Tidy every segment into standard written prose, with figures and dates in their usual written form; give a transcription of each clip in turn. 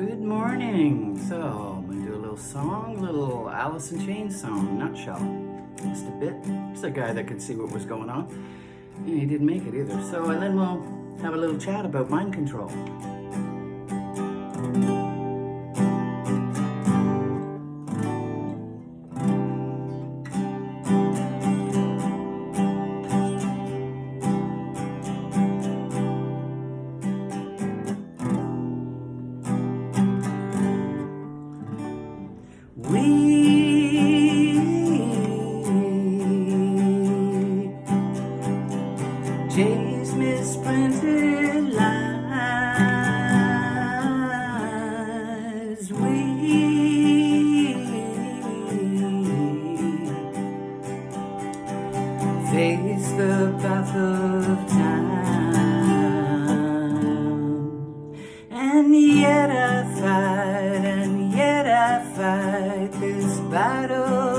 Good morning. So, I'm going to do a little song, a little Alice in Chains song, nutshell. Just a bit. It's a guy that could see what was going on. And he didn't make it either. So, and then we'll have a little chat about mind control. Chase misprinted lies. We face the path of time, and yet I fight, and yet I fight this battle.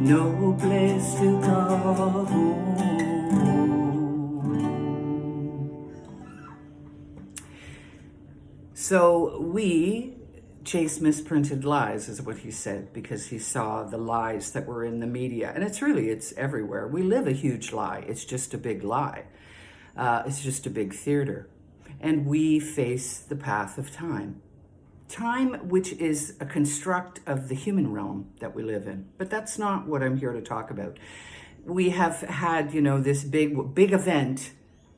No place to call home. So we chase misprinted lies, is what he said, because he saw the lies that were in the media. And it's everywhere. We live a huge lie. It's just a big lie. It's just a big theater. And we face the path of time. Time, which is a construct of the human realm that we live in. But that's not what I'm here to talk about. We have had, this big event.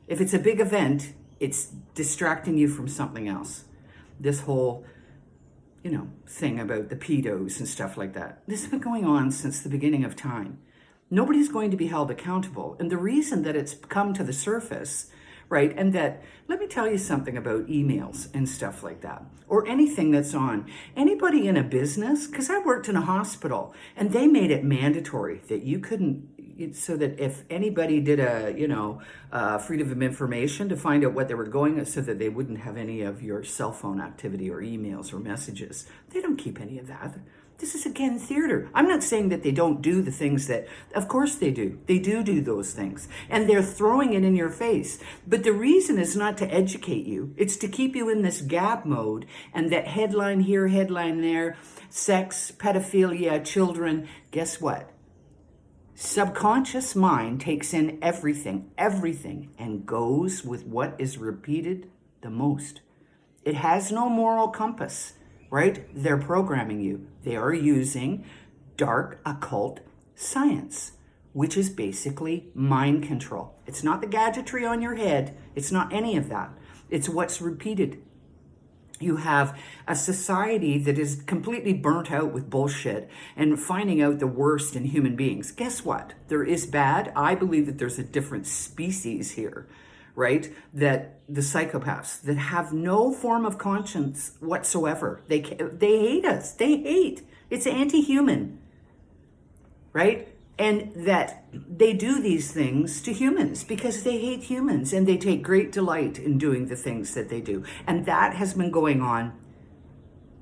If it's a big event, it's distracting you from something else. This whole, thing about the pedos and stuff like that. This has been going on since the beginning of time. Nobody's going to be held accountable. And the reason that it's come to the surface, right? And that, let me tell you something about emails and stuff like that, or anything that's on. Anybody in a business, because I worked in a hospital, and they made it mandatory that you couldn't, so that if anybody did a freedom of information to find out what they were going, so that they wouldn't have any of your cell phone activity or emails or messages. They don't keep any of that. This is, again, theater. I'm not saying that they don't do the things that, of course they do. They do those things. And they're throwing it in your face. But the reason is not to educate you. It's to keep you in this gab mode, and that headline here, headline there, sex, pedophilia, children. Guess what? Subconscious mind takes in everything, and goes with what is repeated the most. It has no moral compass. Right? They're programming you. They are using dark occult science, which is basically mind control. It's not the gadgetry on your head. It's not any of that. It's what's repeated. You have a society that is completely burnt out with bullshit and finding out the worst in human beings. Guess what? There is bad. I believe that there's a different species here, right? That the psychopaths that have no form of conscience whatsoever. They hate us. They hate. It's anti-human, right? And that they do these things to humans because they hate humans, and they take great delight in doing the things that they do. And that has been going on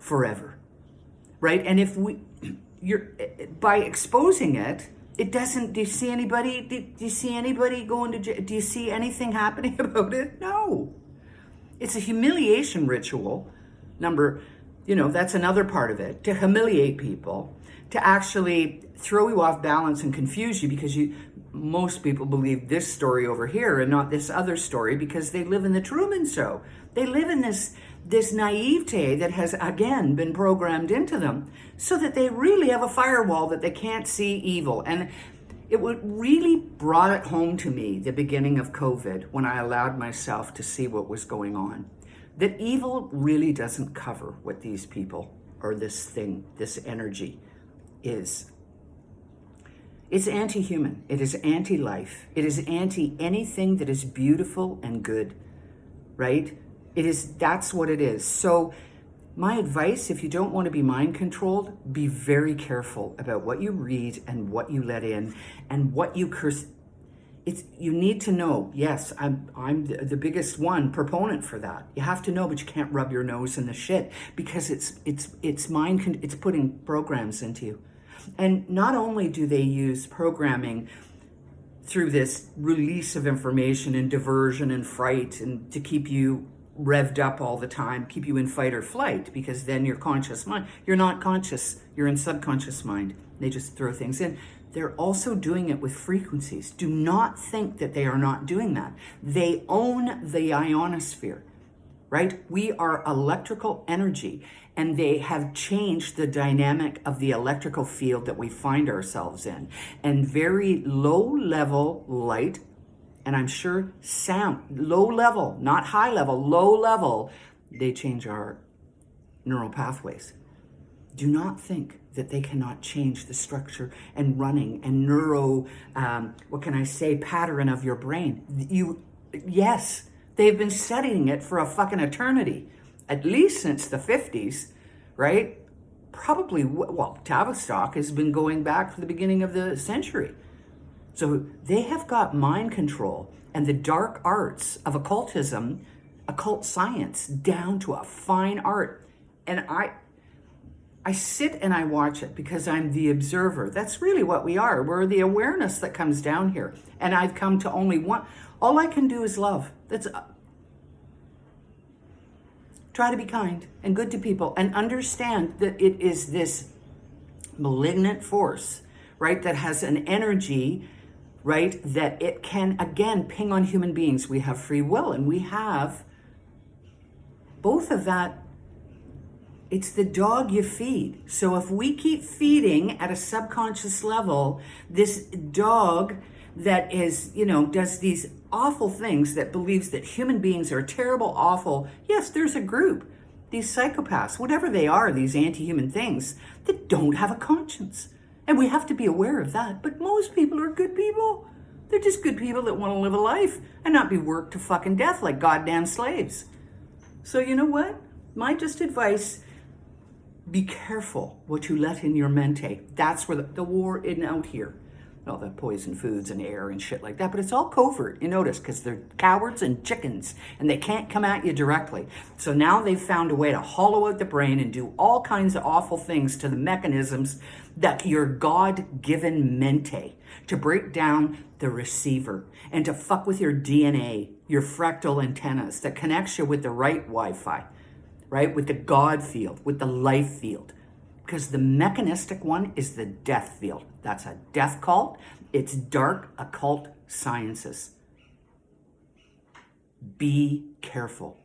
forever, right? And if by exposing it, it doesn't, do you see anybody going to jail? Do you see anything happening about it? No. It's a humiliation ritual. That's another part of it, to humiliate people, to actually throw you off balance and confuse you, because most people believe this story over here and not this other story, because they live in the Truman Show. They live in this naivete that has, again, been programmed into them, so that they really have a firewall that they can't see evil. And it really brought it home to me, the beginning of COVID, when I allowed myself to see what was going on, that evil really doesn't cover what these people, or this thing, this energy is. It's anti-human. It is anti-life. It is anti-anything that is beautiful and good, right? That's what it is. So my advice, if you don't want to be mind controlled, be very careful about what you read and what you let in and what you curse. You need to know. Yes, I'm the biggest proponent for that. You have to know, but you can't rub your nose in the shit, because it's putting programs into you. And not only do they use programming through this release of information and diversion and fright and to keep you revved up all the time, keep you in fight or flight, because then your conscious mind, you're not conscious, you're in subconscious mind. They just throw things in. They're also doing it with frequencies. Do not think that they are not doing that. They own the ionosphere, right? We are electrical energy, and they have changed the dynamic of the electrical field that we find ourselves in. And very low level light, and I'm sure sound, low level, not high level, low level, they change our neural pathways. Do not think that they cannot change the structure and running and pattern of your brain. Yes, they've been studying it for a fucking eternity, at least since the 50s, right? Probably, Tavistock has been going back to the beginning of the century. So they have got mind control and the dark arts of occultism, occult science, down to a fine art. And I sit and I watch it because I'm the observer. That's really what we are. We're the awareness that comes down here. And I've come to only one. All I can do is love. That's try to be kind and good to people and understand that it is this malignant force, right, that has an energy, right, that it can, again, ping on human beings. We have free will, and we have both of that. It's the dog you feed. So if we keep feeding at a subconscious level, this dog that is, does these awful things, that believes that human beings are terrible, awful. Yes, there's a group, these psychopaths, whatever they are, these anti-human things that don't have a conscience. And we have to be aware of that. But most people are good people. They're just good people that want to live a life and not be worked to fucking death like goddamn slaves. So you know what? My just advice, be careful what you let in your mente. That's where the war isn't out here. All the poison foods and air and shit like that, but it's all covert, you notice, because they're cowards and chickens, and they can't come at you directly. So now they've found a way to hollow out the brain and do all kinds of awful things to the mechanisms that your God-given mente, to break down the receiver and to fuck with your DNA, your fractal antennas that connects you with the right Wi-Fi, right, with the God field, with the life field. Because the mechanistic one is the death field. That's a death cult. It's dark occult sciences. Be careful.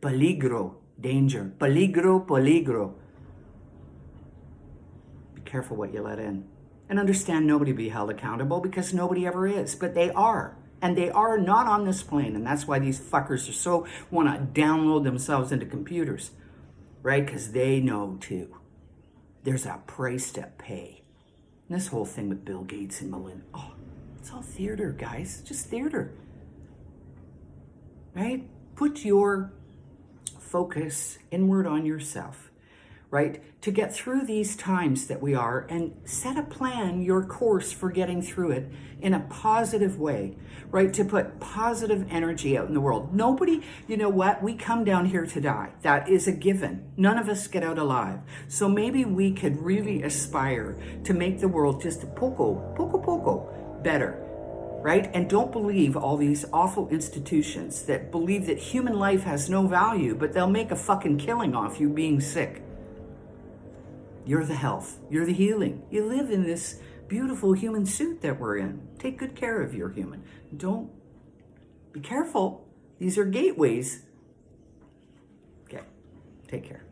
Peligro, danger. Peligro, peligro. Be careful what you let in. And understand nobody will be held accountable, because nobody ever is. But they are. And they are not on this plane. And that's why these fuckers are so want to download themselves into computers. Right? Because they know too. There's a price to pay. And this whole thing with Bill Gates and Melinda, it's all theater, guys. It's just theater. Right? Put your focus inward on yourself, right? To get through these times that we are, and set a plan, your course for getting through it in a positive way, right? To put positive energy out in the world. Nobody, you know what? We come down here to die. That is a given. None of us get out alive. So maybe we could really aspire to make the world just a poco better, right? And don't believe all these awful institutions that believe that human life has no value, but they'll make a fucking killing off you being sick. You're the health. You're the healing. You live in this beautiful human suit that we're in. Take good care of your human. Don't be careful. These are gateways. Okay. Take care.